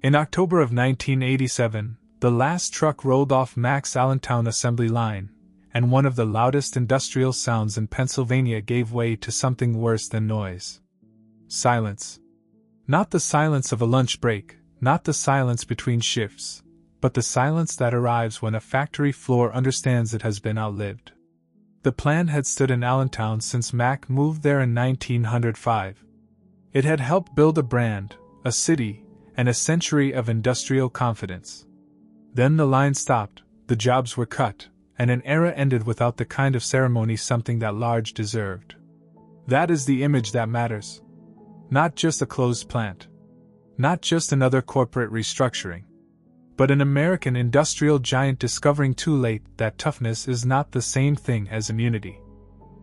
In October of 1987, the last truck rolled off Mack's Allentown assembly line, and one of the loudest industrial sounds in Pennsylvania gave way to something worse than noise. Silence. Not the silence of a lunch break, not the silence between shifts, but the silence that arrives when a factory floor understands it has been outlived. The plant had stood in Allentown since Mack moved there in 1905. It had helped build a brand, a city, and a century of industrial confidence. Then the line stopped, the jobs were cut, and an era ended without the kind of ceremony something that large deserved. That is the image that matters. Not just a closed plant. Not just another corporate restructuring. But an American industrial giant discovering too late that toughness is not the same thing as immunity.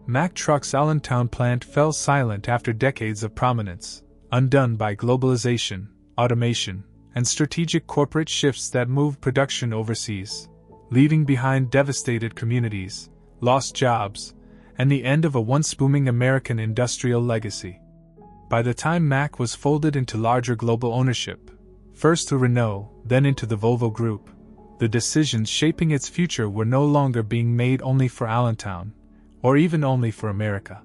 Mack Trucks' Allentown plant fell silent after decades of prominence, undone by globalization, automation, and strategic corporate shifts that moved production overseas, leaving behind devastated communities, lost jobs, and the end of a once booming American industrial legacy. By the time Mack was folded into larger global ownership, first through Renault, then into the Volvo Group, the decisions shaping its future were no longer being made only for Allentown, or even only for America.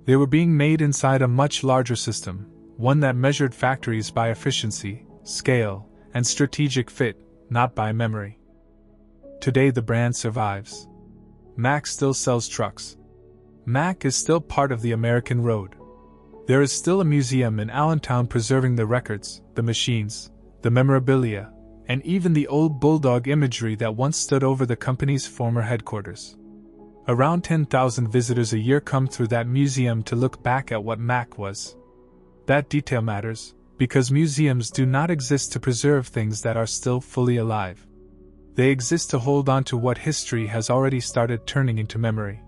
They were being made inside a much larger system, one that measured factories by efficiency, scale, and strategic fit, not by memory. Today the brand survives. Mack still sells trucks. Mack is still part of the American road. There is still a museum in Allentown preserving the records, the machines, the memorabilia, and even the old bulldog imagery that once stood over the company's former headquarters. Around 10,000 visitors a year come through that museum to look back at what Mack was. That detail matters, because museums do not exist to preserve things that are still fully alive. They exist to hold on to what history has already started turning into memory.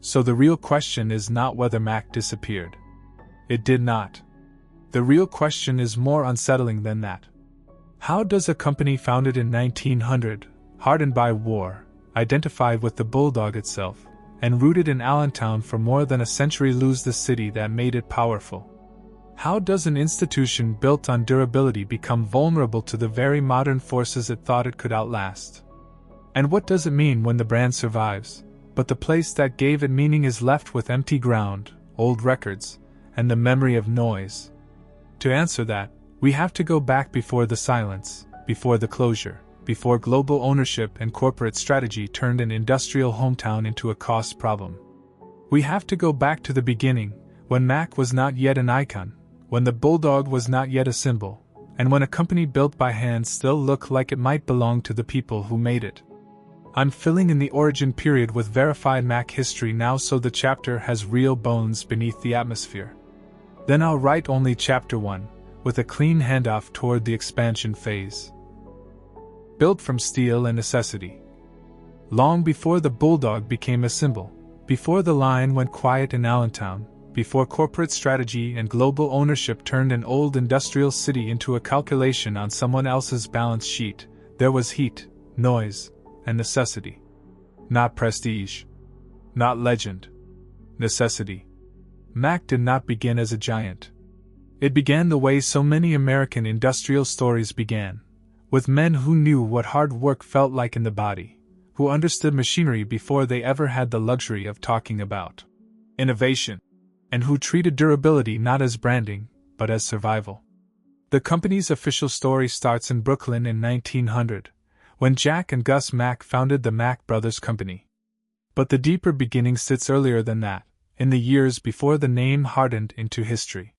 So the real question is not whether Mack disappeared. It did not. The real question is more unsettling than that. How does a company founded in 1900, hardened by war, identified with the bulldog itself, and rooted in Allentown for more than a century lose the city that made it powerful? How does an institution built on durability become vulnerable to the very modern forces it thought it could outlast? And what does it mean when the brand survives, but the place that gave it meaning is left with empty ground, old records, and the memory of noise? To answer that, we have to go back before the silence, before the closure, before global ownership and corporate strategy turned an industrial hometown into a cost problem. We have to go back to the beginning, when Mack was not yet an icon, when the bulldog was not yet a symbol, and when a company built by hand still looked like it might belong to the people who made it. I'm filling in the origin period with verified Mack history now so the chapter has real bones beneath the atmosphere. Then I'll write only chapter 1, with a clean handoff toward the expansion phase. Built from steel and necessity. Long before the bulldog became a symbol, before the line went quiet in Allentown, before corporate strategy and global ownership turned an old industrial city into a calculation on someone else's balance sheet, there was heat, noise, and necessity. Not prestige. Not legend. Necessity. Mack did not begin as a giant. It began the way so many American industrial stories began, with men who knew what hard work felt like in the body, who understood machinery before they ever had the luxury of talking about innovation, and who treated durability not as branding, but as survival. The company's official story starts in Brooklyn in 1900, when Jack and Gus Mack founded the Mack Brothers Company. But the deeper beginning sits earlier than that, in the years before the name hardened into history.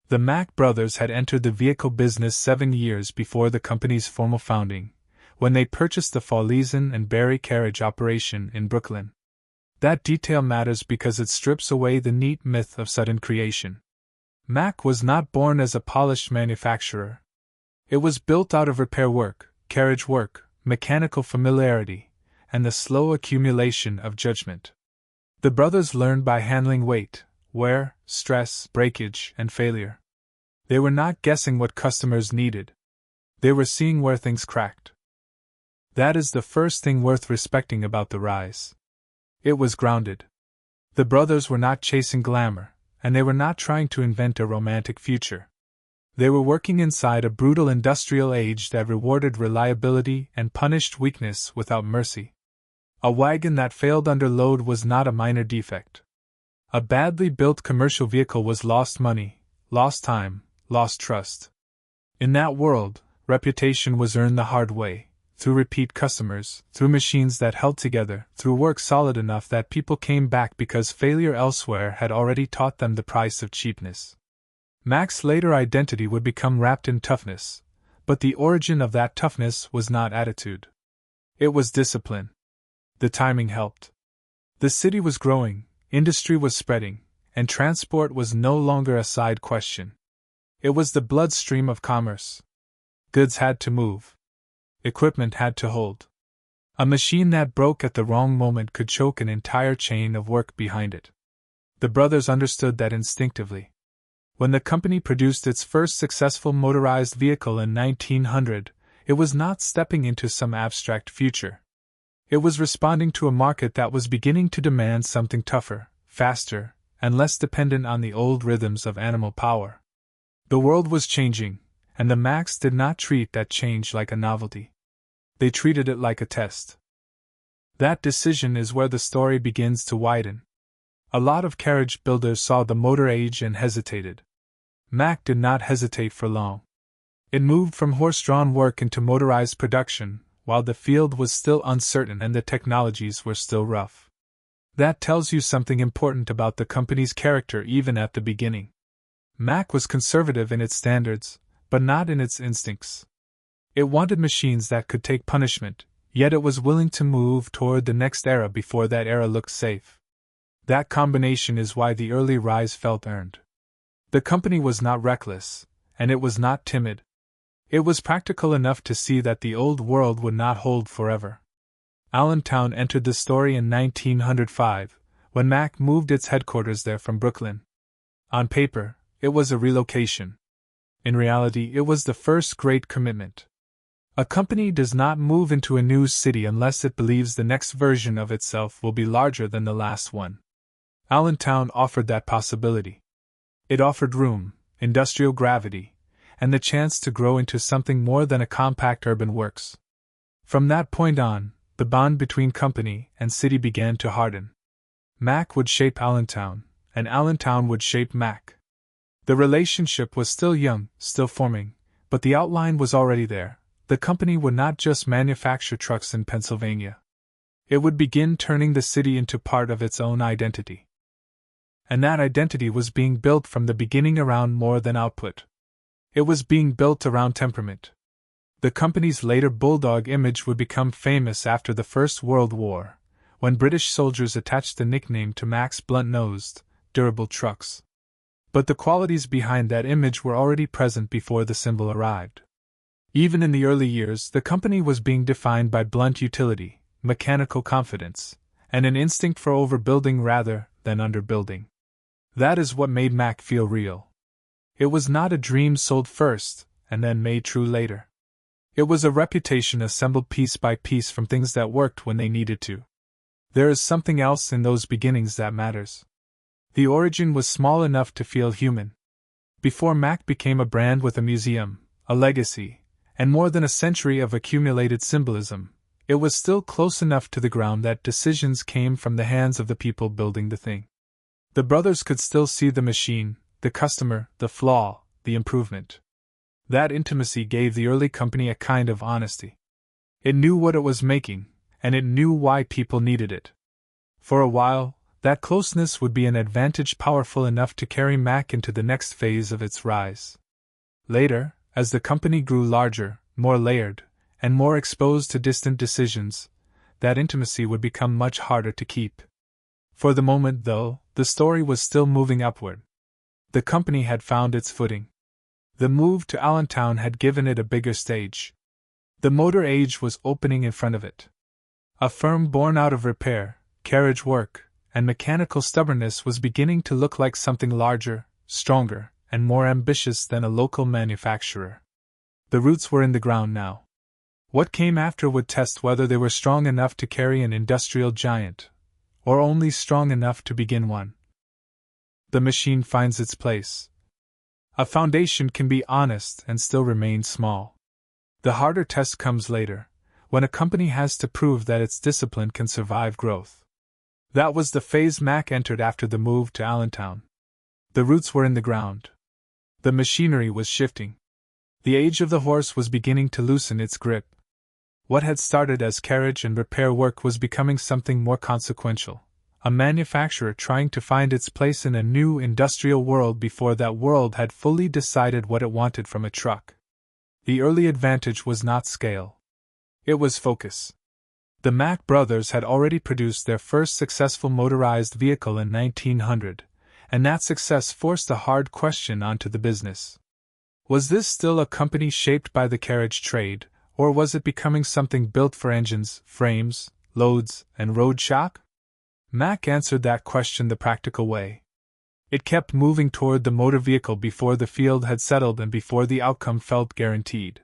The Mack brothers had entered the vehicle business 7 years before the company's formal founding, when they purchased the Fawleyson and Barry carriage operation in Brooklyn. That detail matters because it strips away the neat myth of sudden creation. Mack was not born as a polished manufacturer. It was built out of repair work, carriage work, mechanical familiarity, and the slow accumulation of judgment. The brothers learned by handling weight, wear, stress, breakage, and failure. They were not guessing what customers needed. They were seeing where things cracked. That is the first thing worth respecting about the rise. It was grounded. The brothers were not chasing glamour, and they were not trying to invent a romantic future. They were working inside a brutal industrial age that rewarded reliability and punished weakness without mercy. A wagon that failed under load was not a minor defect. A badly built commercial vehicle was lost money, lost time, lost trust. In that world, reputation was earned the hard way, through repeat customers, through machines that held together, through work solid enough that people came back because failure elsewhere had already taught them the price of cheapness. Mack's later identity would become wrapped in toughness, but the origin of that toughness was not attitude. It was discipline. The timing helped. The city was growing, industry was spreading, and transport was no longer a side question. It was the bloodstream of commerce. Goods had to move. Equipment had to hold. A machine that broke at the wrong moment could choke an entire chain of work behind it. The brothers understood that instinctively. When the company produced its first successful motorized vehicle in 1900, it was not stepping into some abstract future. It was responding to a market that was beginning to demand something tougher, faster, and less dependent on the old rhythms of animal power. The world was changing, and the Macks did not treat that change like a novelty. They treated it like a test. That decision is where the story begins to widen. A lot of carriage builders saw the motor age and hesitated. Mack did not hesitate for long. It moved from horse-drawn work into motorized production, while the field was still uncertain and the technologies were still rough. That tells you something important about the company's character even at the beginning. Mack was conservative in its standards, but not in its instincts. It wanted machines that could take punishment, yet it was willing to move toward the next era before that era looked safe. That combination is why the early rise felt earned. The company was not reckless, and it was not timid. It was practical enough to see that the old world would not hold forever. Allentown entered the story in 1905, when Mack moved its headquarters there from Brooklyn. On paper, it was a relocation. In reality, it was the first great commitment. A company does not move into a new city unless it believes the next version of itself will be larger than the last one. Allentown offered that possibility. It offered room, industrial gravity, and the chance to grow into something more than a compact urban works. From that point on, the bond between company and city began to harden. Mack would shape Allentown, and Allentown would shape Mack. The relationship was still young, still forming, but the outline was already there. The company would not just manufacture trucks in Pennsylvania. It would begin turning the city into part of its own identity. And that identity was being built from the beginning around more than output. It was being built around temperament. The company's later bulldog image would become famous after the First World War, when British soldiers attached the nickname to Mack's blunt-nosed, durable trucks. But the qualities behind that image were already present before the symbol arrived. Even in the early years, the company was being defined by blunt utility, mechanical confidence, and an instinct for overbuilding rather than underbuilding. That is what made Mack feel real. It was not a dream sold first, and then made true later. It was a reputation assembled piece by piece from things that worked when they needed to. There is something else in those beginnings that matters. The origin was small enough to feel human. Before Mack became a brand with a museum, a legacy, and more than a century of accumulated symbolism, it was still close enough to the ground that decisions came from the hands of the people building the thing. The brothers could still see the machine, the customer, the flaw, the improvement. That intimacy gave the early company a kind of honesty. It knew what it was making, and it knew why people needed it. For a while, that closeness would be an advantage powerful enough to carry Mack into the next phase of its rise. Later, as the company grew larger, more layered, and more exposed to distant decisions, that intimacy would become much harder to keep. For the moment, though, the story was still moving upward. The company had found its footing. The move to Allentown had given it a bigger stage. The motor age was opening in front of it. A firm born out of repair, carriage work, and mechanical stubbornness was beginning to look like something larger, stronger, and more ambitious than a local manufacturer. The roots were in the ground now. What came after would test whether they were strong enough to carry an industrial giant, or only strong enough to begin one. The machine finds its place. A foundation can be honest and still remain small. The harder test comes later, when a company has to prove that its discipline can survive growth. That was the phase Mack entered after the move to Allentown. The roots were in the ground. The machinery was shifting. The age of the horse was beginning to loosen its grip. What had started as carriage and repair work was becoming something more consequential, a manufacturer trying to find its place in a new industrial world before that world had fully decided what it wanted from a truck. The early advantage was not scale. It was focus. The Mack brothers had already produced their first successful motorized vehicle in 1900, and that success forced a hard question onto the business. Was this still a company shaped by the carriage trade, or was it becoming something built for engines, frames, loads, and road shock? Mack answered that question the practical way. It kept moving toward the motor vehicle before the field had settled and before the outcome felt guaranteed.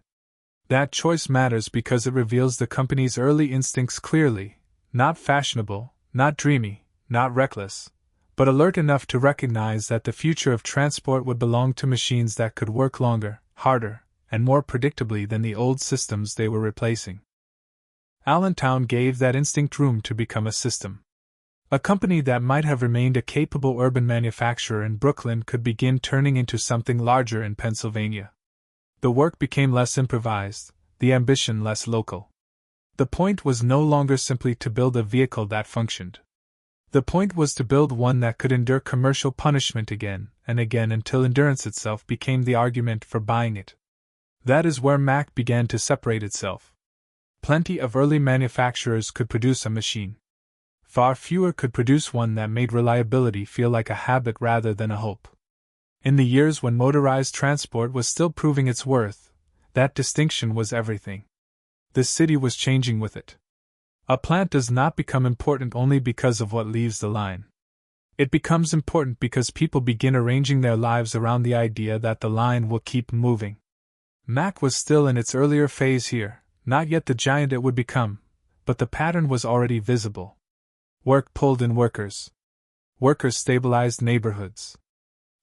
That choice matters because it reveals the company's early instincts clearly, not fashionable, not dreamy, not reckless, but alert enough to recognize that the future of transport would belong to machines that could work longer, harder, and more predictably than the old systems they were replacing. Allentown gave that instinct room to become a system. A company that might have remained a capable urban manufacturer in Brooklyn could begin turning into something larger in Pennsylvania. The work became less improvised, the ambition less local. The point was no longer simply to build a vehicle that functioned. The point was to build one that could endure commercial punishment again and again until endurance itself became the argument for buying it. That is where Mack began to separate itself. Plenty of early manufacturers could produce a machine. Far fewer could produce one that made reliability feel like a habit rather than a hope. In the years when motorized transport was still proving its worth, that distinction was everything. The city was changing with it. A plant does not become important only because of what leaves the line. It becomes important because people begin arranging their lives around the idea that the line will keep moving. Mack was still in its earlier phase here, not yet the giant it would become, but the pattern was already visible. Work pulled in workers. Workers stabilized neighborhoods.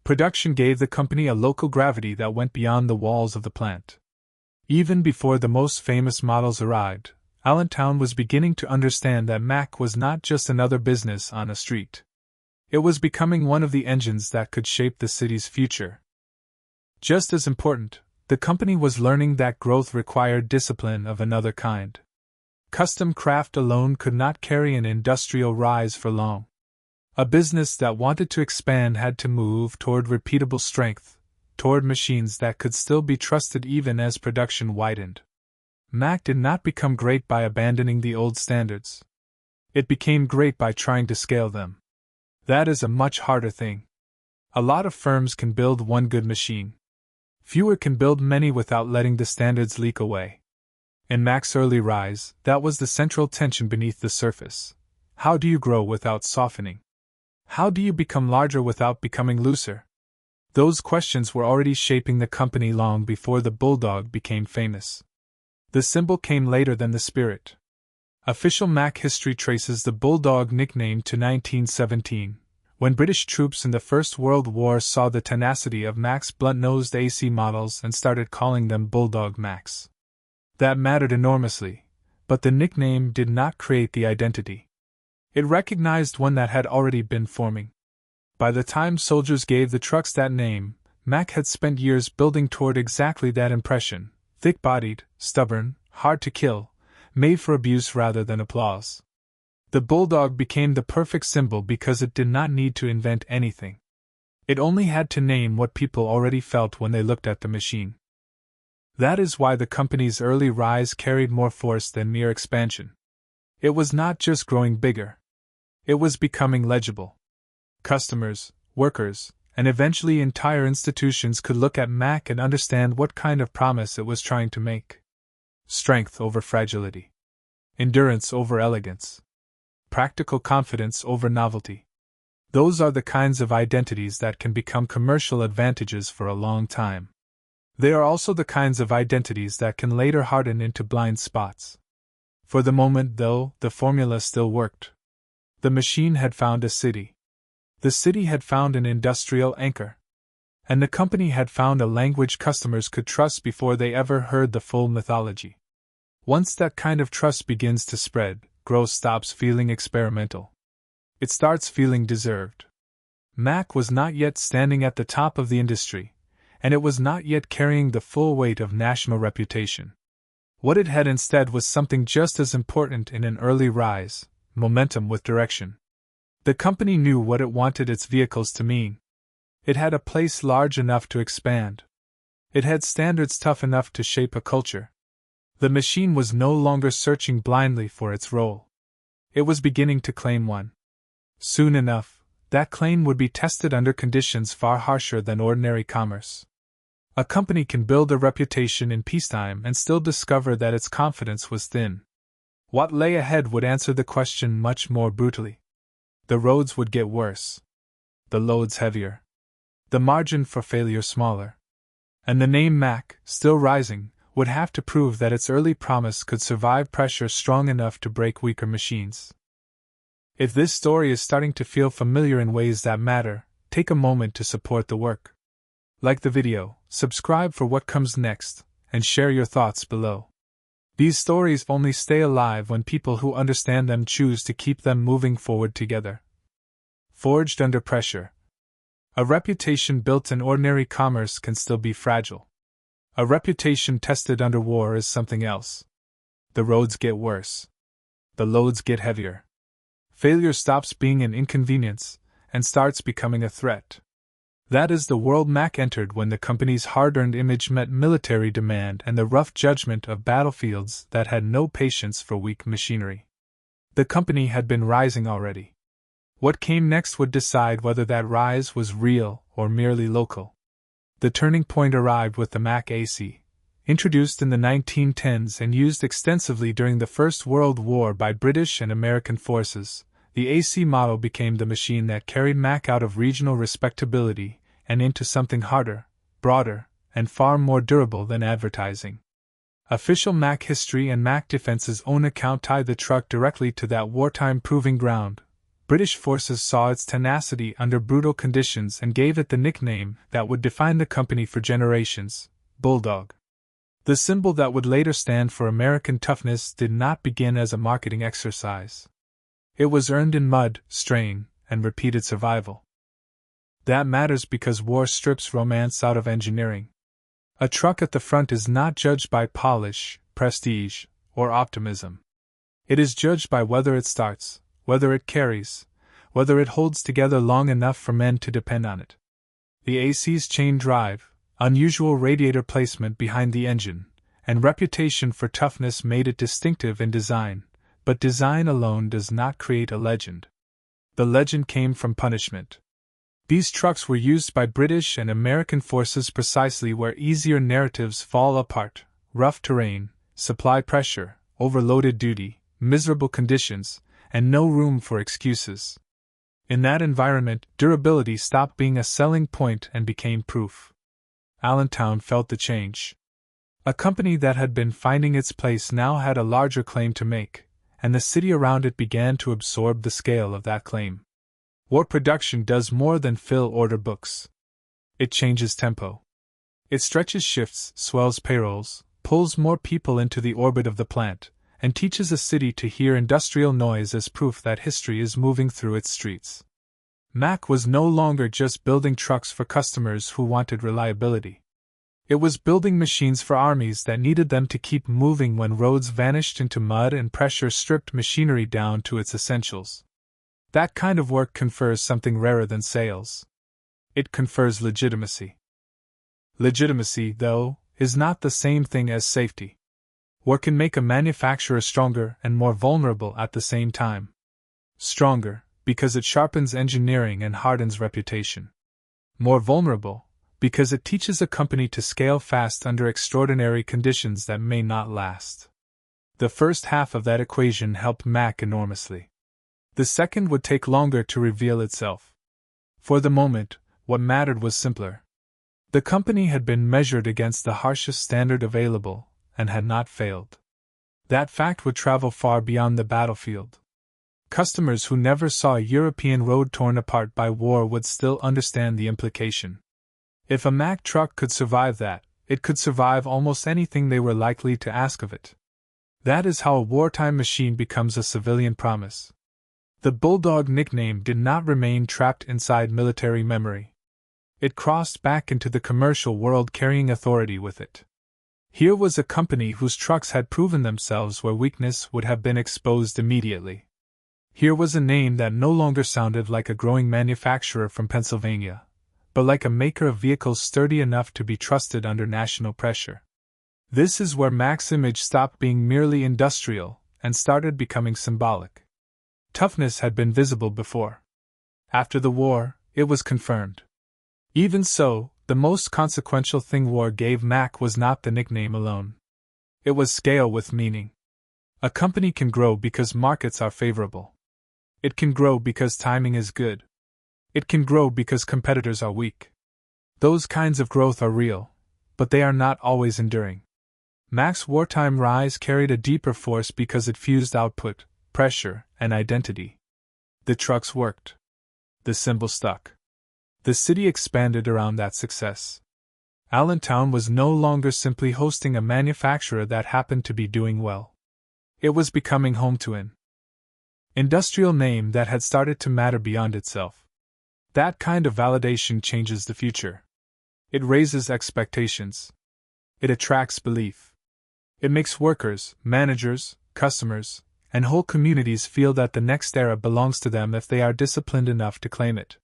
Production gave the company a local gravity that went beyond the walls of the plant. Even before the most famous models arrived, Allentown was beginning to understand that Mack was not just another business on a street. It was becoming one of the engines that could shape the city's future. Just as important, the company was learning that growth required discipline of another kind. Custom craft alone could not carry an industrial rise for long. A business that wanted to expand had to move toward repeatable strength, toward machines that could still be trusted even as production widened. Mack did not become great by abandoning the old standards. It became great by trying to scale them. That is a much harder thing. A lot of firms can build one good machine. Fewer can build many without letting the standards leak away. In Mack's early rise, that was the central tension beneath the surface. How do you grow without softening? How do you become larger without becoming looser? Those questions were already shaping the company long before the bulldog became famous. The symbol came later than the spirit. Official Mack history traces the bulldog nickname to 1917, when British troops in the First World War saw the tenacity of Mack's blunt-nosed AC models and started calling them Bulldog Macks. That mattered enormously, but the nickname did not create the identity. It recognized one that had already been forming. By the time soldiers gave the trucks that name, Mack had spent years building toward exactly that impression: thick-bodied, stubborn, hard to kill, made for abuse rather than applause. The bulldog became the perfect symbol because it did not need to invent anything. It only had to name what people already felt when they looked at the machine. That is why the company's early rise carried more force than mere expansion. It was not just growing bigger. It was becoming legible. Customers, workers, and eventually entire institutions could look at Mack and understand what kind of promise it was trying to make. Strength over fragility. Endurance over elegance. Practical confidence over novelty. Those are the kinds of identities that can become commercial advantages for a long time. They are also the kinds of identities that can later harden into blind spots. For the moment, though, the formula still worked. The machine had found a city. The city had found an industrial anchor. And the company had found a language customers could trust before they ever heard the full mythology. Once that kind of trust begins to spread, growth stops feeling experimental. It starts feeling deserved. Mack was not yet standing at the top of the industry, and it was not yet carrying the full weight of national reputation. What it had instead was something just as important in an early rise: momentum with direction. The company knew what it wanted its vehicles to mean. It had a place large enough to expand. It had standards tough enough to shape a culture. The machine was no longer searching blindly for its role. It was beginning to claim one. Soon enough, that claim would be tested under conditions far harsher than ordinary commerce. A company can build a reputation in peacetime and still discover that its confidence was thin. What lay ahead would answer the question much more brutally. The roads would get worse. The loads heavier. The margin for failure smaller. And the name Mack, still rising, would have to prove that its early promise could survive pressure strong enough to break weaker machines. If this story is starting to feel familiar in ways that matter, take a moment to support the work. Like the video, subscribe for what comes next, and share your thoughts below. These stories only stay alive when people who understand them choose to keep them moving forward together. Forged under pressure. A reputation built in ordinary commerce can still be fragile. A reputation tested under war is something else. The roads get worse. The loads get heavier. Failure stops being an inconvenience and starts becoming a threat. That is the world Mack entered when the company's hard-earned image met military demand and the rough judgment of battlefields that had no patience for weak machinery. The company had been rising already. What came next would decide whether that rise was real or merely local. The turning point arrived with the Mack AC, introduced in the 1910s and used extensively during the First World War by British and American forces. The AC model became the machine that carried Mack out of regional respectability and into something harder, broader, and far more durable than advertising. Official Mack history and Mack Defense's own account tie the truck directly to that wartime proving ground. British forces saw its tenacity under brutal conditions and gave it the nickname that would define the company for generations: Bulldog. The symbol that would later stand for American toughness did not begin as a marketing exercise. It was earned in mud, strain, and repeated survival. That matters because war strips romance out of engineering. A truck at the front is not judged by polish, prestige, or optimism. It is judged by whether it starts, whether it carries, whether it holds together long enough for men to depend on it. The AC's chain drive, unusual radiator placement behind the engine, and reputation for toughness made it distinctive in design. But design alone does not create a legend. The legend came from punishment. These trucks were used by British and American forces precisely where easier narratives fall apart: rough terrain, supply pressure, overloaded duty, miserable conditions, and no room for excuses. In that environment, durability stopped being a selling point and became proof. Allentown felt the change. A company that had been finding its place now had a larger claim to make, and the city around it began to absorb the scale of that claim. War production does more than fill order books. It changes tempo. It stretches shifts, swells payrolls, pulls more people into the orbit of the plant, and teaches a city to hear industrial noise as proof that history is moving through its streets. Mack was no longer just building trucks for customers who wanted reliability. It was building machines for armies that needed them to keep moving when roads vanished into mud and pressure stripped machinery down to its essentials. That kind of work confers something rarer than sales. It confers legitimacy. Legitimacy, though, is not the same thing as safety. War can make a manufacturer stronger and more vulnerable at the same time. Stronger, because it sharpens engineering and hardens reputation. More vulnerable, because it teaches a company to scale fast under extraordinary conditions that may not last. The first half of that equation helped Mack enormously. The second would take longer to reveal itself. For the moment, what mattered was simpler. The company had been measured against the harshest standard available, and had not failed. That fact would travel far beyond the battlefield. Customers who never saw a European road torn apart by war would still understand the implication. If a Mack truck could survive that, it could survive almost anything they were likely to ask of it. That is how a wartime machine becomes a civilian promise. The Bulldog nickname did not remain trapped inside military memory. It crossed back into the commercial world carrying authority with it. Here was a company whose trucks had proven themselves where weakness would have been exposed immediately. Here was a name that no longer sounded like a growing manufacturer from Pennsylvania, but like a maker of vehicles sturdy enough to be trusted under national pressure. This is where Mack's image stopped being merely industrial and started becoming symbolic. Toughness had been visible before. After the war, it was confirmed. Even so, the most consequential thing war gave Mack was not the nickname alone. It was scale with meaning. A company can grow because markets are favorable. It can grow because timing is good. It can grow because competitors are weak. Those kinds of growth are real, but they are not always enduring. Mack's wartime rise carried a deeper force because it fused output, pressure, and identity. The trucks worked. The symbol stuck. The city expanded around that success. Allentown was no longer simply hosting a manufacturer that happened to be doing well. It was becoming home to an industrial name that had started to matter beyond itself. That kind of validation changes the future. It raises expectations. It attracts belief. It makes workers, managers, customers, and whole communities feel that the next era belongs to them if they are disciplined enough to claim it.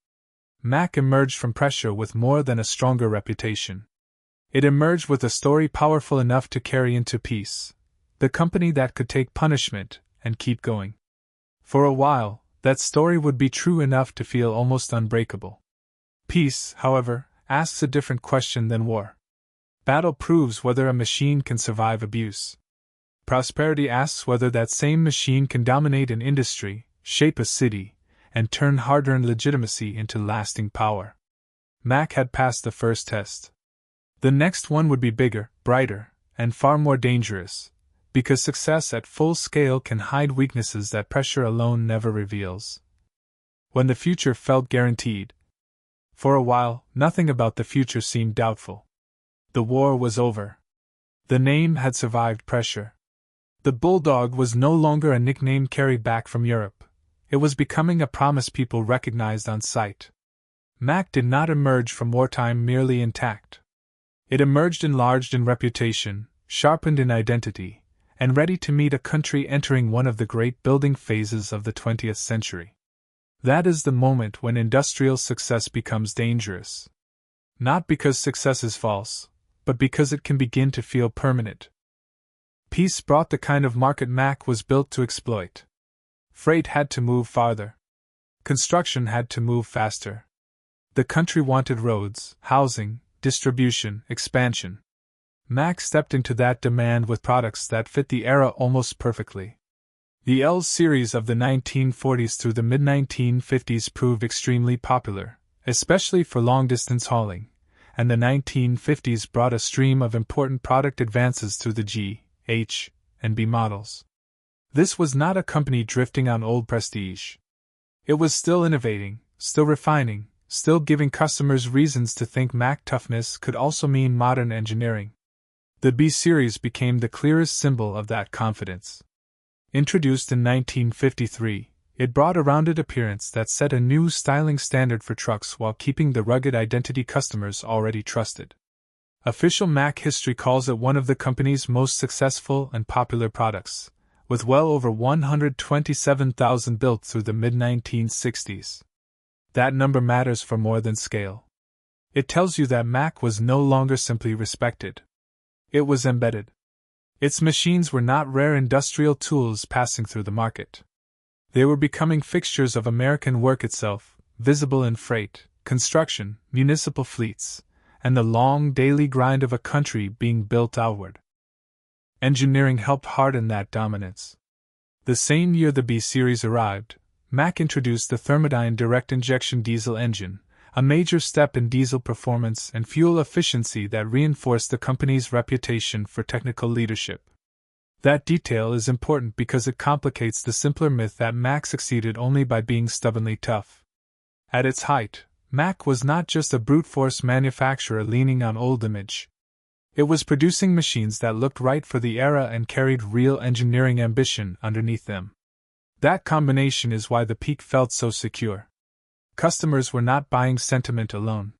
Mack emerged from pressure with more than a stronger reputation. It emerged with a story powerful enough to carry into peace, the company that could take punishment and keep going. For a while, that story would be true enough to feel almost unbreakable. Peace, however, asks a different question than war. Battle proves whether a machine can survive abuse. Prosperity asks whether that same machine can dominate an industry, shape a city, and turn hard-earned legitimacy into lasting power. Mack had passed the first test. The next one would be bigger, brighter, and far more dangerous, because success at full scale can hide weaknesses that pressure alone never reveals. When the future felt guaranteed. For a while, nothing about the future seemed doubtful. The war was over. The name had survived pressure. The Bulldog was no longer a nickname carried back from Europe. It was becoming a promise people recognized on sight. Mack did not emerge from wartime merely intact. It emerged enlarged in reputation, sharpened in identity, and ready to meet a country entering one of the great building phases of the 20th century. That is the moment when industrial success becomes dangerous. Not because success is false, but because it can begin to feel permanent. Peace brought the kind of market Mack was built to exploit. Freight had to move farther. Construction had to move faster. The country wanted roads, housing, distribution, expansion. Mack stepped into that demand with products that fit the era almost perfectly. The L series of the 1940s through the mid-1950s proved extremely popular, especially for long-distance hauling, and the 1950s brought a stream of important product advances through the G, H, and B models. This was not a company drifting on old prestige. It was still innovating, still refining, still giving customers reasons to think Mack toughness could also mean modern engineering. The B series became the clearest symbol of that confidence. Introduced in 1953, it brought a rounded appearance that set a new styling standard for trucks while keeping the rugged identity customers already trusted. Official Mack history calls it one of the company's most successful and popular products, with well over 127,000 built through the mid-1960s. That number matters for more than scale. It tells you that Mack was no longer simply respected. It was embedded. Its machines were not rare industrial tools passing through the market. They were becoming fixtures of American work itself, visible in freight, construction, municipal fleets, and the long daily grind of a country being built outward. Engineering helped harden that dominance. The same year the B series arrived, Mack introduced the Thermodyne direct-injection diesel engine, a major step in diesel performance and fuel efficiency that reinforced the company's reputation for technical leadership. That detail is important because it complicates the simpler myth that Mack succeeded only by being stubbornly tough. At its height, Mack was not just a brute force manufacturer leaning on old image. It was producing machines that looked right for the era and carried real engineering ambition underneath them. That combination is why the peak felt so secure. Customers were not buying sentiment alone.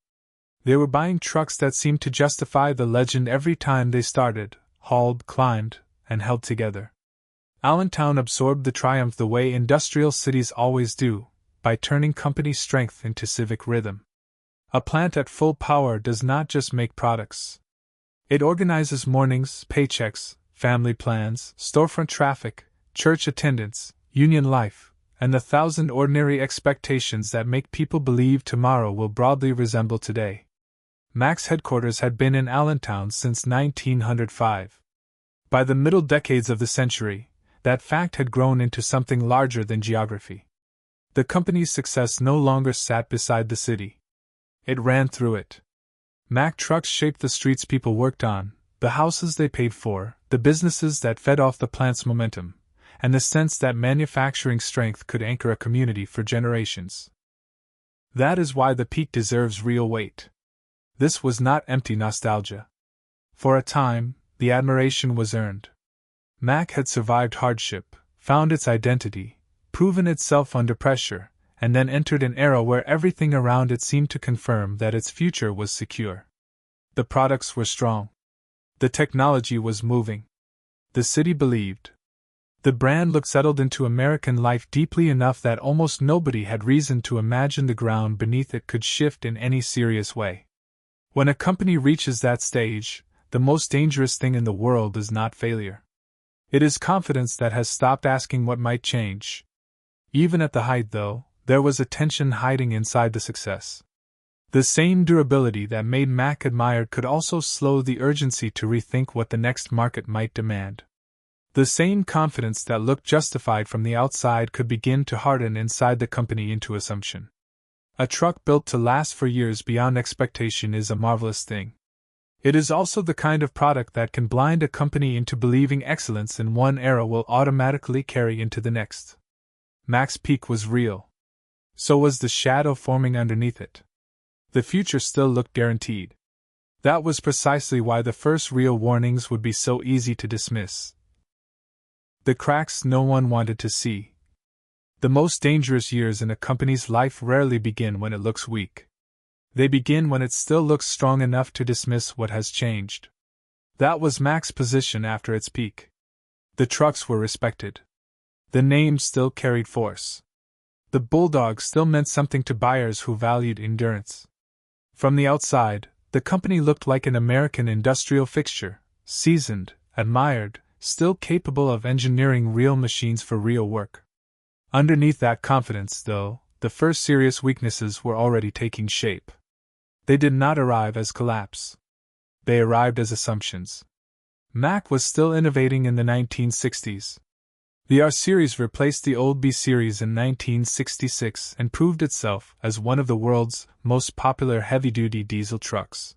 They were buying trucks that seemed to justify the legend every time they started, hauled, climbed, and held together. Allentown absorbed the triumph the way industrial cities always do, by turning company strength into civic rhythm. A plant at full power does not just make products. It organizes mornings, paychecks, family plans, storefront traffic, church attendance, union life, and the thousand ordinary expectations that make people believe tomorrow will broadly resemble today. Mack's headquarters had been in Allentown since 1905. By the middle decades of the century, that fact had grown into something larger than geography. The company's success no longer sat beside the city. It ran through it. Mack Trucks shaped the streets people worked on, the houses they paid for, the businesses that fed off the plant's momentum, and the sense that manufacturing strength could anchor a community for generations. That is why the peak deserves real weight. This was not empty nostalgia. For a time, the admiration was earned. Mack had survived hardship, found its identity, proven itself under pressure, and then entered an era where everything around it seemed to confirm that its future was secure. The products were strong. The technology was moving. The city believed. The brand looked settled into American life deeply enough that almost nobody had reason to imagine the ground beneath it could shift in any serious way. When a company reaches that stage, the most dangerous thing in the world is not failure. It is confidence that has stopped asking what might change. Even at the height, though, there was a tension hiding inside the success. The same durability that made Mack admired could also slow the urgency to rethink what the next market might demand. The same confidence that looked justified from the outside could begin to harden inside the company into assumption. A truck built to last for years beyond expectation is a marvelous thing. It is also the kind of product that can blind a company into believing excellence in one era will automatically carry into the next. Mack's peak was real. So was the shadow forming underneath it. The future still looked guaranteed. That was precisely why the first real warnings would be so easy to dismiss. The cracks no one wanted to see. The most dangerous years in a company's life rarely begin when it looks weak. They begin when it still looks strong enough to dismiss what has changed. That was Mack's position after its peak. The trucks were respected. The name still carried force. The Bulldog still meant something to buyers who valued endurance. From the outside, the company looked like an American industrial fixture, seasoned, admired, still capable of engineering real machines for real work. Underneath that confidence, though, the first serious weaknesses were already taking shape. They did not arrive as collapse. They arrived as assumptions. Mack was still innovating in the 1960s. The R series replaced the old B series in 1966 and proved itself as one of the world's most popular heavy-duty diesel trucks.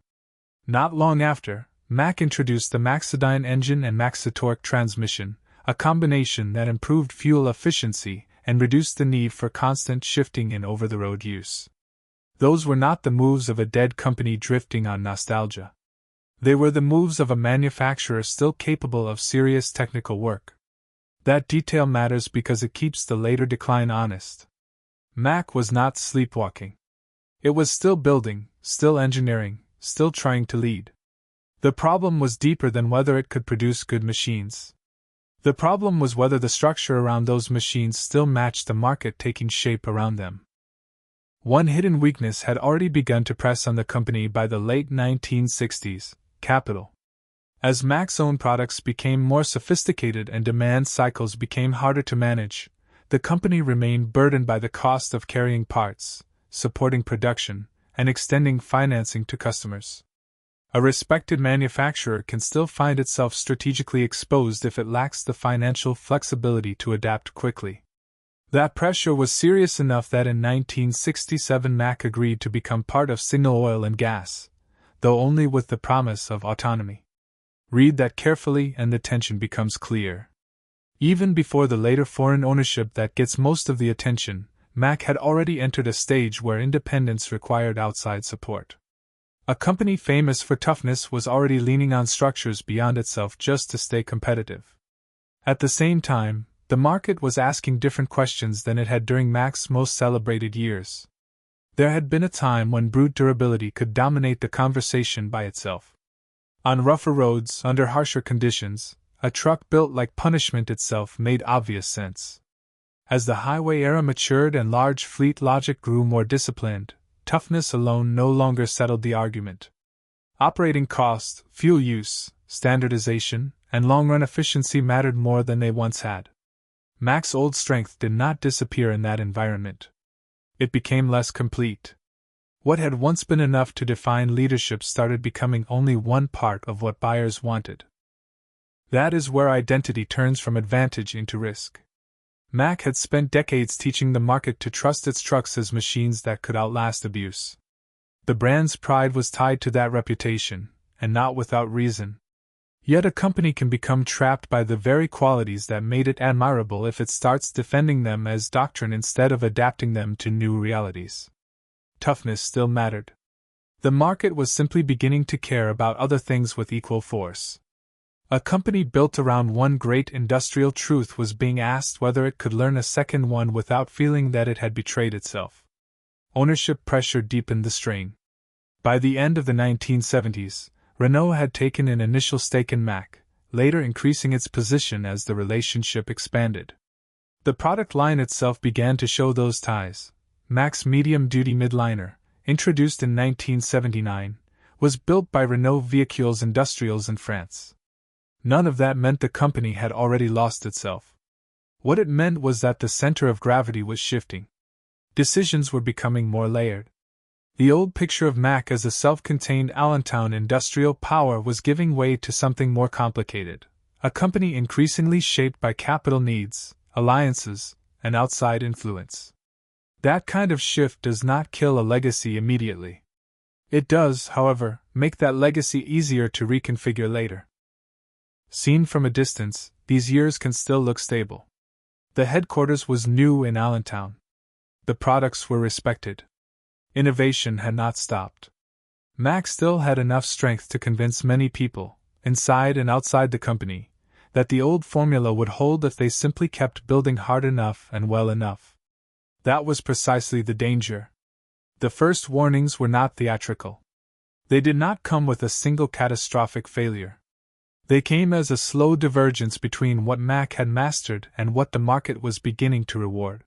Not long after, Mack introduced the Maxidine engine and Maxitorque transmission, a combination that improved fuel efficiency and reduced the need for constant shifting in over-the-road use. Those were not the moves of a dead company drifting on nostalgia. They were the moves of a manufacturer still capable of serious technical work. That detail matters because it keeps the later decline honest. Mack was not sleepwalking. It was still building, still engineering, still trying to lead. The problem was deeper than whether it could produce good machines. The problem was whether the structure around those machines still matched the market taking shape around them. One hidden weakness had already begun to press on the company by the late 1960s: capital. As Mack's own products became more sophisticated and demand cycles became harder to manage, the company remained burdened by the cost of carrying parts, supporting production, and extending financing to customers. A respected manufacturer can still find itself strategically exposed if it lacks the financial flexibility to adapt quickly. That pressure was serious enough that in 1967 Mack agreed to become part of Signal Oil and Gas, though only with the promise of autonomy. Read that carefully and the tension becomes clear. Even before the later foreign ownership that gets most of the attention, Mack had already entered a stage where independence required outside support. A company famous for toughness was already leaning on structures beyond itself just to stay competitive. At the same time, the market was asking different questions than it had during Mack's most celebrated years. There had been a time when brute durability could dominate the conversation by itself. On rougher roads, under harsher conditions, a truck built like punishment itself made obvious sense. As the highway era matured and large fleet logic grew more disciplined, toughness alone no longer settled the argument. Operating cost, fuel use, standardization, and long-run efficiency mattered more than they once had. Mack's old strength did not disappear in that environment. It became less complete. What had once been enough to define leadership started becoming only one part of what buyers wanted. That is where identity turns from advantage into risk. Mack had spent decades teaching the market to trust its trucks as machines that could outlast abuse. The brand's pride was tied to that reputation, and not without reason. Yet a company can become trapped by the very qualities that made it admirable if it starts defending them as doctrine instead of adapting them to new realities. Toughness still mattered. The market was simply beginning to care about other things with equal force. A company built around one great industrial truth was being asked whether it could learn a second one without feeling that it had betrayed itself. Ownership pressure deepened the strain. By the end of the 1970s, Renault had taken an initial stake in Mack, later increasing its position as the relationship expanded. The product line itself began to show those ties. Mack's medium-duty midliner, introduced in 1979, was built by Renault Véhicules Industriels in France. None of that meant the company had already lost itself. What it meant was that the center of gravity was shifting. Decisions were becoming more layered. The old picture of Mack as a self-contained Allentown industrial power was giving way to something more complicated, a company increasingly shaped by capital needs, alliances, and outside influence. That kind of shift does not kill a legacy immediately. It does, however, make that legacy easier to reconfigure later. Seen from a distance, these years can still look stable. The headquarters was new in Allentown. The products were respected. Innovation had not stopped. Mack still had enough strength to convince many people, inside and outside the company, that the old formula would hold if they simply kept building hard enough and well enough. That was precisely the danger. The first warnings were not theatrical. They did not come with a single catastrophic failure. They came as a slow divergence between what Mack had mastered and what the market was beginning to reward.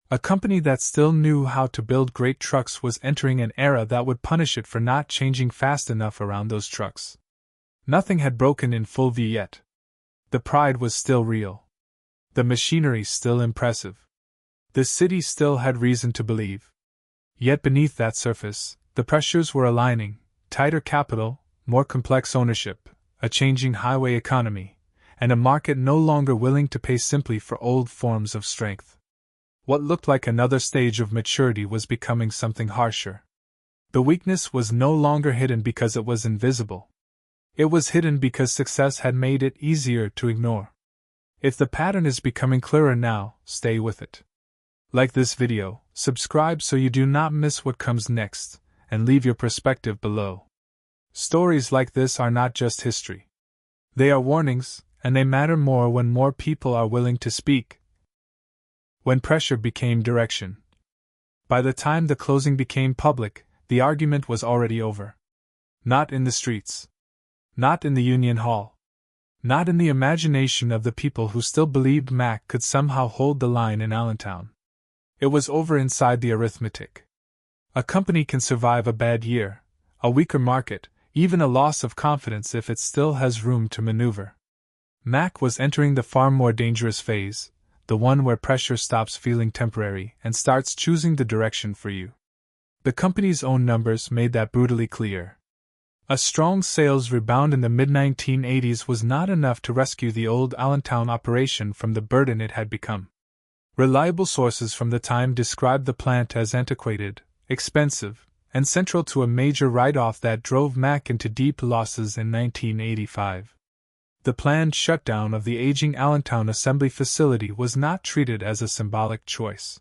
A company that still knew how to build great trucks was entering an era that would punish it for not changing fast enough around those trucks. Nothing had broken in full view yet. The pride was still real. The machinery still impressive. The city still had reason to believe. Yet beneath that surface, the pressures were aligning: tighter capital, more complex ownership, a changing highway economy, and a market no longer willing to pay simply for old forms of strength. What looked like another stage of maturity was becoming something harsher. The weakness was no longer hidden because it was invisible. It was hidden because success had made it easier to ignore. If the pattern is becoming clearer now, stay with it. Like this video, subscribe so you do not miss what comes next, and leave your perspective below. Stories like this are not just history. They are warnings, and they matter more when more people are willing to speak. When pressure became direction. By the time the closing became public, the argument was already over. Not in the streets. Not in the Union Hall. Not in the imagination of the people who still believed Mack could somehow hold the line in Allentown. It was over inside the arithmetic. A company can survive a bad year, a weaker market, even a loss of confidence if it still has room to maneuver. Mack was entering the far more dangerous phase, the one where pressure stops feeling temporary and starts choosing the direction for you. The company's own numbers made that brutally clear. A strong sales rebound in the mid-1980s was not enough to rescue the old Allentown operation from the burden it had become. Reliable sources from the time described the plant as antiquated, expensive, and central to a major write-off that drove Mack into deep losses in 1985. The planned shutdown of the aging Allentown assembly facility was not treated as a symbolic choice.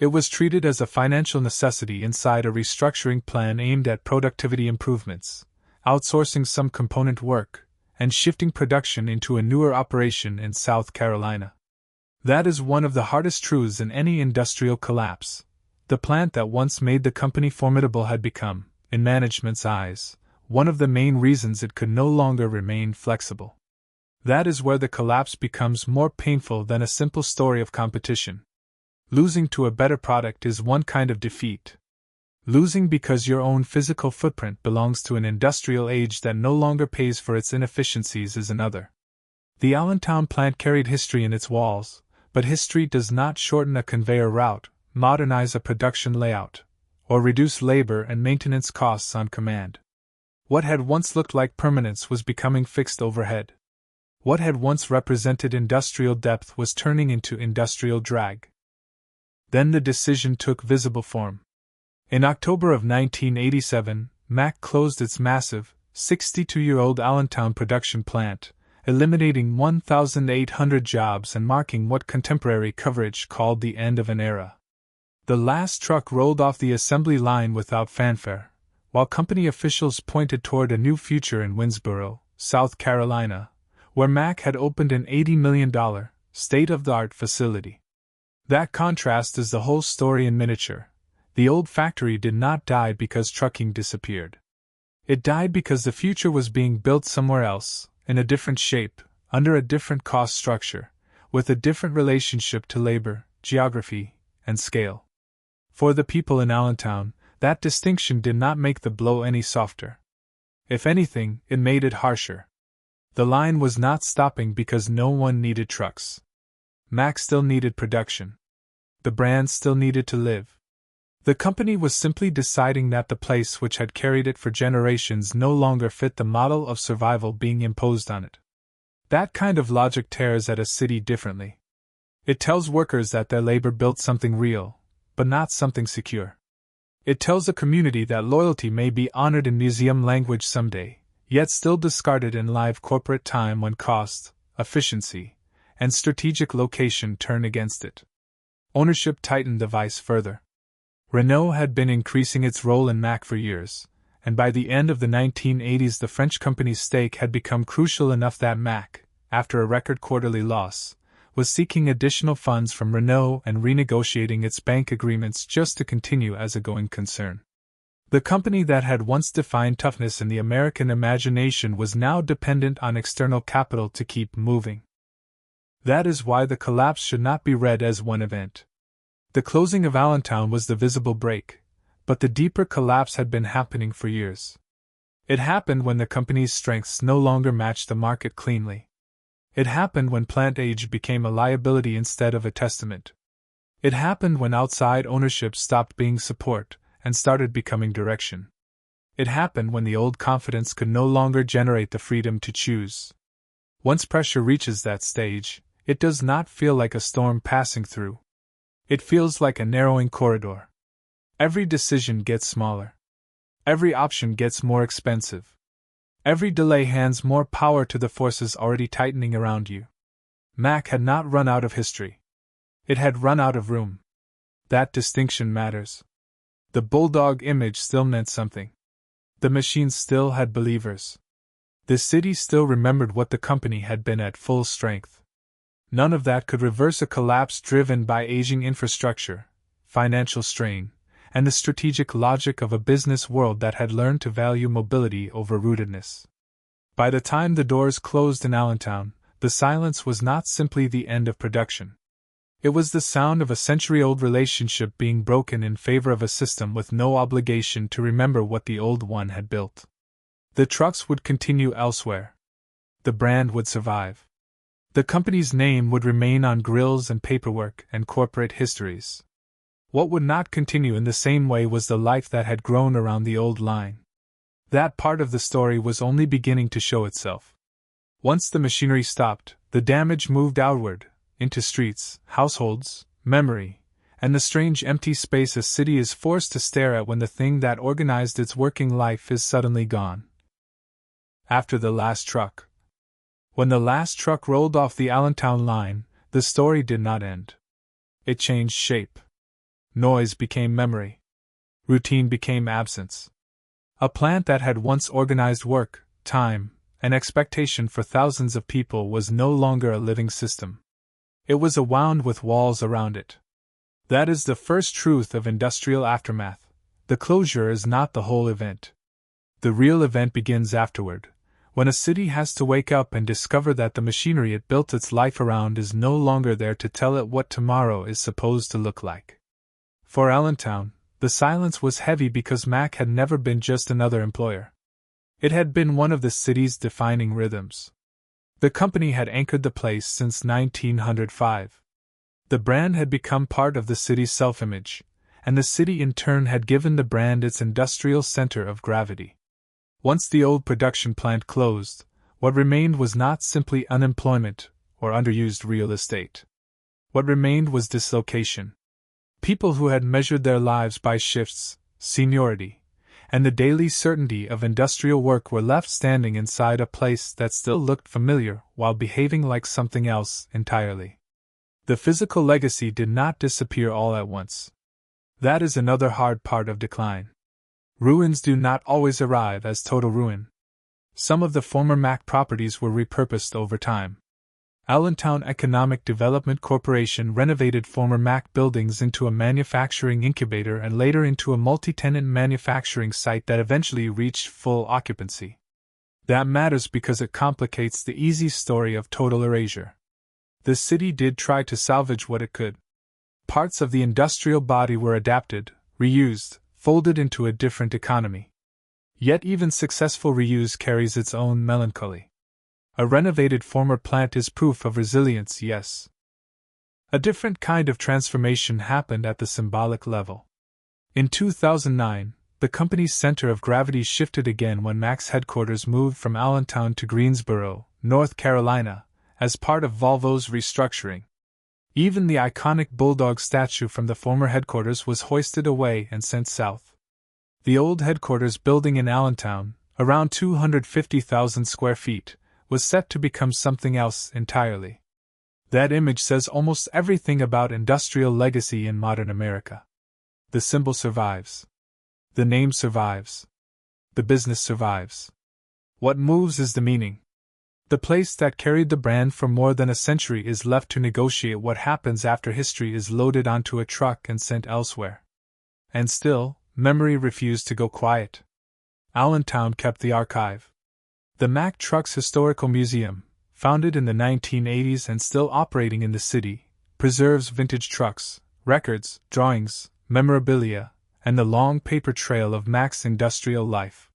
It was treated as a financial necessity inside a restructuring plan aimed at productivity improvements, outsourcing some component work, and shifting production into a newer operation in South Carolina. That is one of the hardest truths in any industrial collapse. The plant that once made the company formidable had become, in management's eyes, one of the main reasons it could no longer remain flexible. That is where the collapse becomes more painful than a simple story of competition. Losing to a better product is one kind of defeat. Losing because your own physical footprint belongs to an industrial age that no longer pays for its inefficiencies is another. The Allentown plant carried history in its walls, but history does not shorten a conveyor route, modernize a production layout, or reduce labor and maintenance costs on command. What had once looked like permanence was becoming fixed overhead. What had once represented industrial depth was turning into industrial drag. Then the decision took visible form. In October of 1987, Mack closed its massive, 62-year-old Allentown production plant, eliminating 1,800 jobs and marking what contemporary coverage called the end of an era. The last truck rolled off the assembly line without fanfare, while company officials pointed toward a new future in Winnsboro, South Carolina, where Mack had opened an $80 million, state-of-the-art facility. That contrast is the whole story in miniature. The old factory did not die because trucking disappeared. It died because the future was being built somewhere else, in a different shape, under a different cost structure, with a different relationship to labor, geography, and scale. For the people in Allentown, that distinction did not make the blow any softer. If anything, it made it harsher. The line was not stopping because no one needed trucks. Mack still needed production. The brand still needed to live. The company was simply deciding that the place which had carried it for generations no longer fit the model of survival being imposed on it. That kind of logic tears at a city differently. It tells workers that their labor built something real, but not something secure. It tells a community that loyalty may be honored in museum language someday, yet still discarded in live corporate time when cost, efficiency, and strategic location turn against it. Ownership tightened the vice further. Renault had been increasing its role in Mack for years, and by the end of the 1980s the French company's stake had become crucial enough that Mack, after a record quarterly loss, was seeking additional funds from Renault and renegotiating its bank agreements just to continue as a going concern. The company that had once defined toughness in the American imagination was now dependent on external capital to keep moving. That is why the collapse should not be read as one event. The closing of Allentown was the visible break, but the deeper collapse had been happening for years. It happened when the company's strengths no longer matched the market cleanly. It happened when plant age became a liability instead of a testament. It happened when outside ownership stopped being support and started becoming direction. It happened when the old confidence could no longer generate the freedom to choose. Once pressure reaches that stage, it does not feel like a storm passing through. It feels like a narrowing corridor. Every decision gets smaller. Every option gets more expensive. Every delay hands more power to the forces already tightening around you. Mack had not run out of history. It had run out of room. That distinction matters. The bulldog image still meant something. The machine still had believers. The city still remembered what the company had been at full strength. None of that could reverse a collapse driven by aging infrastructure, financial strain, and the strategic logic of a business world that had learned to value mobility over rootedness. By the time the doors closed in Allentown, the silence was not simply the end of production. It was the sound of a century-old relationship being broken in favor of a system with no obligation to remember what the old one had built. The trucks would continue elsewhere. The brand would survive. The company's name would remain on grills and paperwork and corporate histories. What would not continue in the same way was the life that had grown around the old line. That part of the story was only beginning to show itself. Once the machinery stopped, the damage moved outward, into streets, households, memory, and the strange empty space a city is forced to stare at when the thing that organized its working life is suddenly gone. After the last truck. When the last truck rolled off the Allentown line, the story did not end. It changed shape. Noise became memory. Routine became absence. A plant that had once organized work, time, and expectation for thousands of people was no longer a living system. It was a wound with walls around it. That is the first truth of industrial aftermath. The closure is not the whole event. The real event begins afterward, when a city has to wake up and discover that the machinery it built its life around is no longer there to tell it what tomorrow is supposed to look like. For Allentown, the silence was heavy because Mack had never been just another employer. It had been one of the city's defining rhythms. The company had anchored the place since 1905. The brand had become part of the city's self-image, and the city in turn had given the brand its industrial center of gravity. Once the old production plant closed, what remained was not simply unemployment or underused real estate. What remained was dislocation. People who had measured their lives by shifts, seniority, and the daily certainty of industrial work were left standing inside a place that still looked familiar while behaving like something else entirely. The physical legacy did not disappear all at once. That is another hard part of decline. Ruins do not always arrive as total ruin. Some of the former Mack properties were repurposed over time. Allentown Economic Development Corporation renovated former Mack buildings into a manufacturing incubator and later into a multi-tenant manufacturing site that eventually reached full occupancy. That matters because it complicates the easy story of total erasure. The city did try to salvage what it could. Parts of the industrial body were adapted, reused, folded into a different economy. Yet even successful reuse carries its own melancholy. A renovated former plant is proof of resilience, yes. A different kind of transformation happened at the symbolic level. In 2009, the company's center of gravity shifted again when Mack's headquarters moved from Allentown to Greensboro, North Carolina, as part of Volvo's restructuring. Even the iconic Bulldog statue from the former headquarters was hoisted away and sent south. The old headquarters building in Allentown, around 250,000 square feet, was set to become something else entirely. That image says almost everything about industrial legacy in modern America. The symbol survives. The name survives. The business survives. What moves is the meaning. The place that carried the brand for more than a century is left to negotiate what happens after history is loaded onto a truck and sent elsewhere. And still, memory refused to go quiet. Allentown kept the archive. The Mack Trucks Historical Museum, founded in the 1980s and still operating in the city, preserves vintage trucks, records, drawings, memorabilia, and the long paper trail of Mack's industrial life.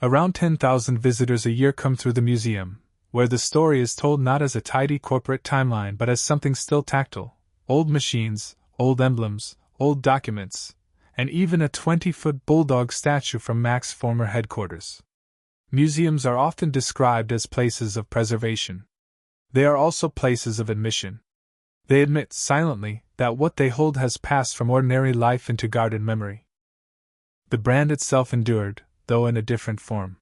Around 10,000 visitors a year come through the museum, where the story is told not as a tidy corporate timeline but as something still tactile: old machines, old emblems, old documents, and even a 20-foot bulldog statue from Mack's former headquarters. Museums are often described as places of preservation. They are also places of admission. They admit silently that what they hold has passed from ordinary life into guarded memory. The brand itself endured, though in a different form.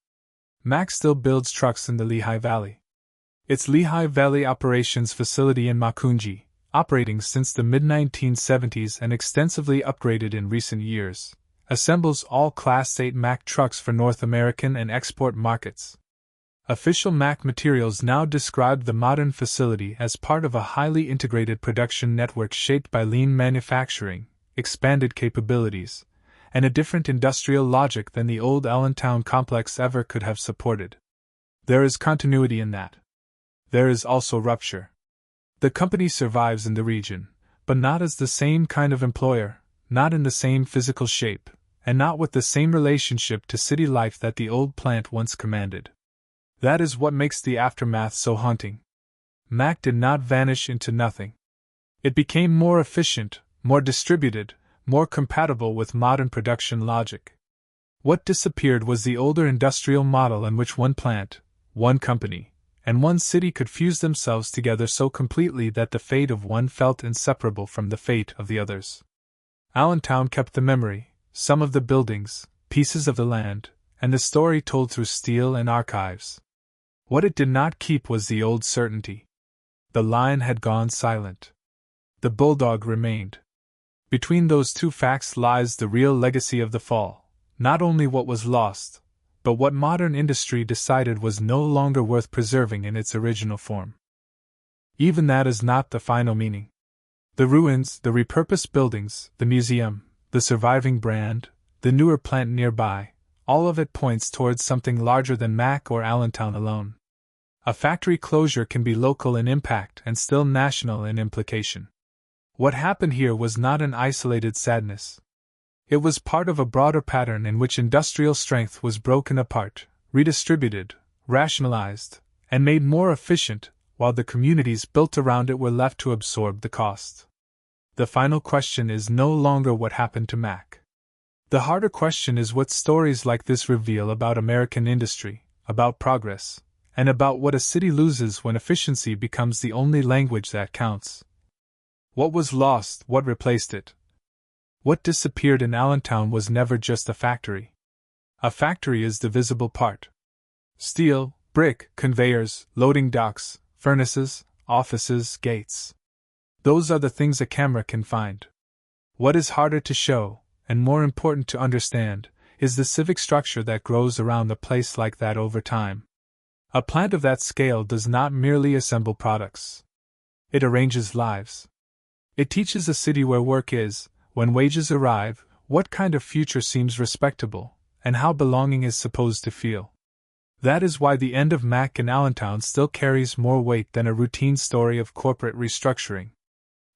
Mack still builds trucks in the Lehigh Valley. Its Lehigh Valley Operations Facility in Macungie, operating since the mid-1970s and extensively upgraded in recent years, assembles all Class 8 Mack trucks for North American and export markets. Official Mack materials now describe the modern facility as part of a highly integrated production network shaped by lean manufacturing, expanded capabilities, and a different industrial logic than the old Allentown complex ever could have supported. There is continuity in that. There is also rupture. The company survives in the region, but not as the same kind of employer, not in the same physical shape, and not with the same relationship to city life that the old plant once commanded. That is what makes the aftermath so haunting. Mack did not vanish into nothing. It became more efficient, more distributed, more compatible with modern production logic. What disappeared was the older industrial model in which one plant, one company, and one city could fuse themselves together so completely that the fate of one felt inseparable from the fate of the others. Allentown kept the memory, some of the buildings, pieces of the land, and the story told through steel and archives. What it did not keep was the old certainty. The line had gone silent. The bulldog remained. Between those two facts lies the real legacy of the fall, not only what was lost, but what modern industry decided was no longer worth preserving in its original form. Even that is not the final meaning. The ruins, the repurposed buildings, the museum, the surviving brand, the newer plant nearby, all of it points towards something larger than Mack or Allentown alone. A factory closure can be local in impact and still national in implication. What happened here was not an isolated sadness. It was part of a broader pattern in which industrial strength was broken apart, redistributed, rationalized, and made more efficient, while the communities built around it were left to absorb the cost. The final question is no longer what happened to Mack. The harder question is what stories like this reveal about American industry, about progress, and about what a city loses when efficiency becomes the only language that counts. What was lost, what replaced it? What disappeared in Allentown was never just a factory. A factory is the visible part. Steel, brick, conveyors, loading docks, furnaces, offices, gates. Those are the things a camera can find. What is harder to show, and more important to understand, is the civic structure that grows around a place like that over time. A plant of that scale does not merely assemble products. It arranges lives. It teaches a city where work is, when wages arrive, what kind of future seems respectable, and how belonging is supposed to feel. That is why the end of Mack and Allentown still carries more weight than a routine story of corporate restructuring.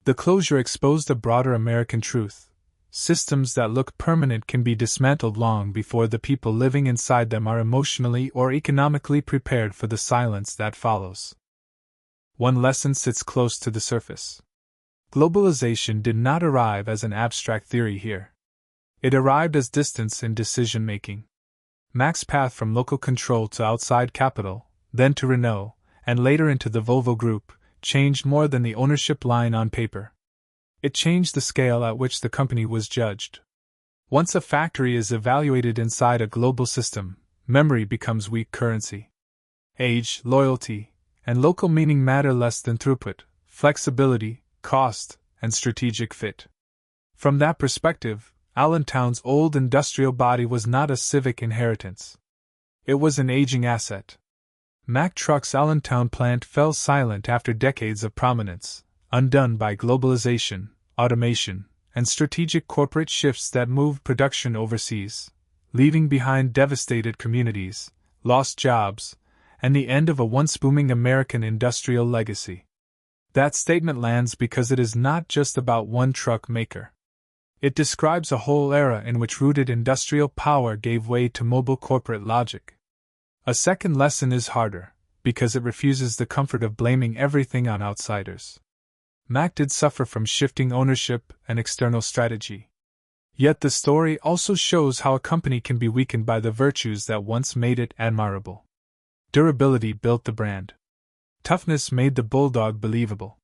The closure exposed a broader American truth. Systems that look permanent can be dismantled long before the people living inside them are emotionally or economically prepared for the silence that follows. One lesson sits close to the surface. Globalization did not arrive as an abstract theory here. It arrived as distance in decision-making. Mack's path from local control to outside capital, then to Renault, and later into the Volvo Group, changed more than the ownership line on paper. It changed the scale at which the company was judged. Once a factory is evaluated inside a global system, memory becomes weak currency. Age, loyalty, and local meaning matter less than throughput, flexibility, cost, and strategic fit. From that perspective, Allentown's old industrial body was not a civic inheritance. It was an aging asset. Mack Trucks' Allentown plant fell silent after decades of prominence, undone by globalization, automation, and strategic corporate shifts that moved production overseas, leaving behind devastated communities, lost jobs, and the end of a once booming American industrial legacy. That statement lands because it is not just about one truck maker. It describes a whole era in which rooted industrial power gave way to mobile corporate logic. A second lesson is harder, because it refuses the comfort of blaming everything on outsiders. Mack did suffer from shifting ownership and external strategy. Yet the story also shows how a company can be weakened by the virtues that once made it admirable. Durability built the brand. Toughness made the bulldog believable.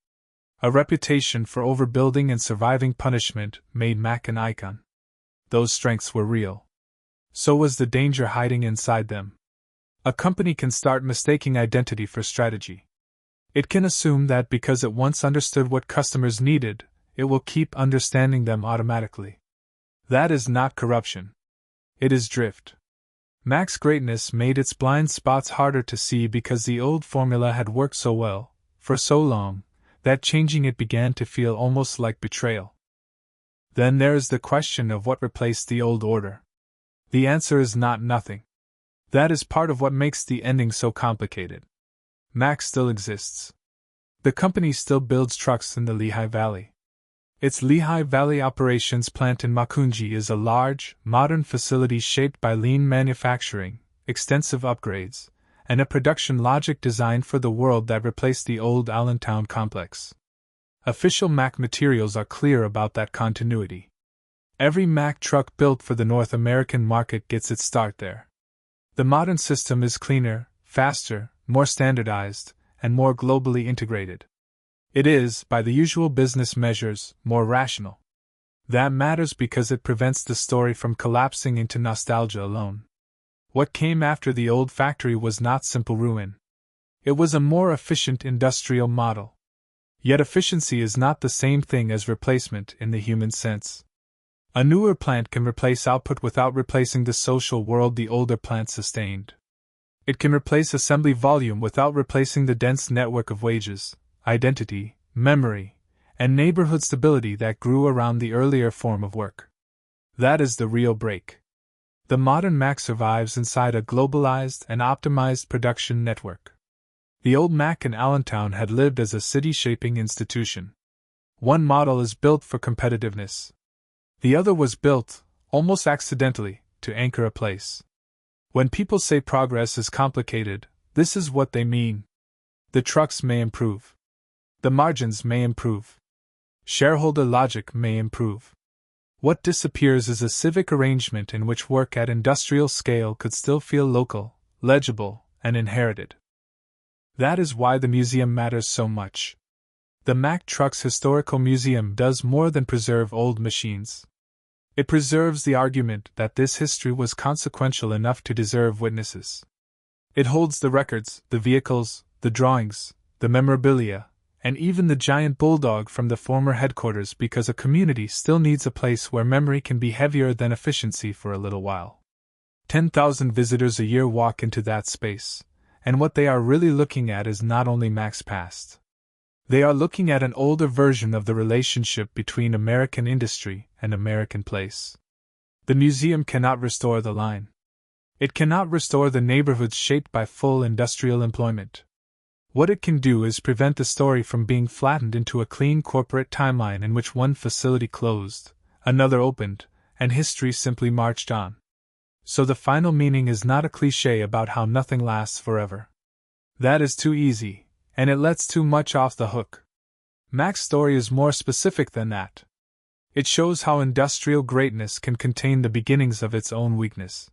A reputation for overbuilding and surviving punishment made Mack an icon. Those strengths were real. So was the danger hiding inside them. A company can start mistaking identity for strategy. It can assume that because it once understood what customers needed, it will keep understanding them automatically. That is not corruption. It is drift. Mack's greatness made its blind spots harder to see because the old formula had worked so well, for so long, that changing it began to feel almost like betrayal. Then there is the question of what replaced the old order. The answer is not nothing. That is part of what makes the ending so complicated. Mack still exists. The company still builds trucks in the Lehigh Valley. Its Lehigh Valley operations plant in Makunji is a large, modern facility shaped by lean manufacturing, extensive upgrades, and a production logic designed for the world that replaced the old Allentown complex. Official Mack materials are clear about that continuity. Every Mack truck built for the North American market gets its start there. The modern system is cleaner, faster, more standardized, and more globally integrated. It is, by the usual business measures, more rational. That matters because it prevents the story from collapsing into nostalgia alone. What came after the old factory was not simple ruin. It was a more efficient industrial model. Yet efficiency is not the same thing as replacement in the human sense. A newer plant can replace output without replacing the social world the older plant sustained. It can replace assembly volume without replacing the dense network of wages, identity, memory, and neighborhood stability that grew around the earlier form of work. That is the real break. The modern Mack survives inside a globalized and optimized production network. The old Mack in Allentown had lived as a city-shaping institution. One model is built for competitiveness. The other was built, almost accidentally, to anchor a place. When people say progress is complicated, this is what they mean. The trucks may improve. The margins may improve. Shareholder logic may improve. What disappears is a civic arrangement in which work at industrial scale could still feel local, legible, and inherited. That is why the museum matters so much. The Mack Trucks Historical Museum does more than preserve old machines. It preserves the argument that this history was consequential enough to deserve witnesses. It holds the records, the vehicles, the drawings, the memorabilia, and even the giant bulldog from the former headquarters because a community still needs a place where memory can be heavier than efficiency for a little while. 10,000 visitors a year walk into that space, and what they are really looking at is not only Mack's past. They are looking at an older version of the relationship between American industry and American place. The museum cannot restore the line. It cannot restore the neighborhoods shaped by full industrial employment. What it can do is prevent the story from being flattened into a clean corporate timeline in which one facility closed, another opened, and history simply marched on. So the final meaning is not a cliché about how nothing lasts forever. That is too easy, and it lets too much off the hook. Mack's story is more specific than that. It shows how industrial greatness can contain the beginnings of its own weakness.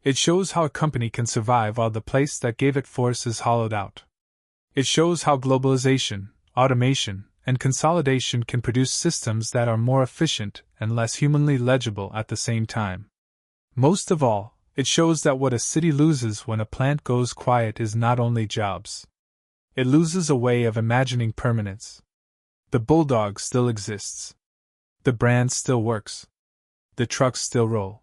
It shows how a company can survive while the place that gave it force is hollowed out. It shows how globalization, automation, and consolidation can produce systems that are more efficient and less humanly legible at the same time. Most of all, it shows that what a city loses when a plant goes quiet is not only jobs. It loses a way of imagining permanence. The bulldog still exists. The brand still works. The trucks still roll.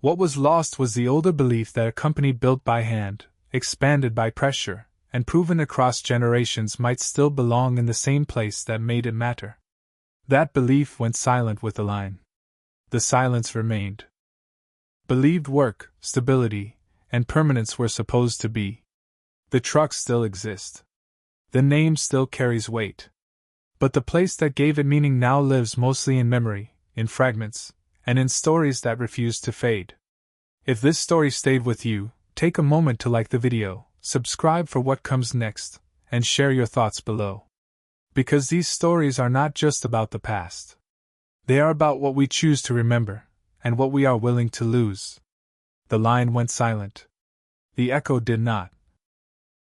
What was lost was the older belief that a company built by hand, expanded by pressure, and proven across generations might still belong in the same place that made it matter. That belief went silent with the line. The silence remained. Believed work, stability, and permanence were supposed to be. The trucks still exist. The name still carries weight. But the place that gave it meaning now lives mostly in memory, in fragments, and in stories that refuse to fade. If this story stayed with you, take a moment to like the video, subscribe for what comes next, and share your thoughts below. Because these stories are not just about the past. They are about what we choose to remember, and what we are willing to lose. The line went silent. The echo did not.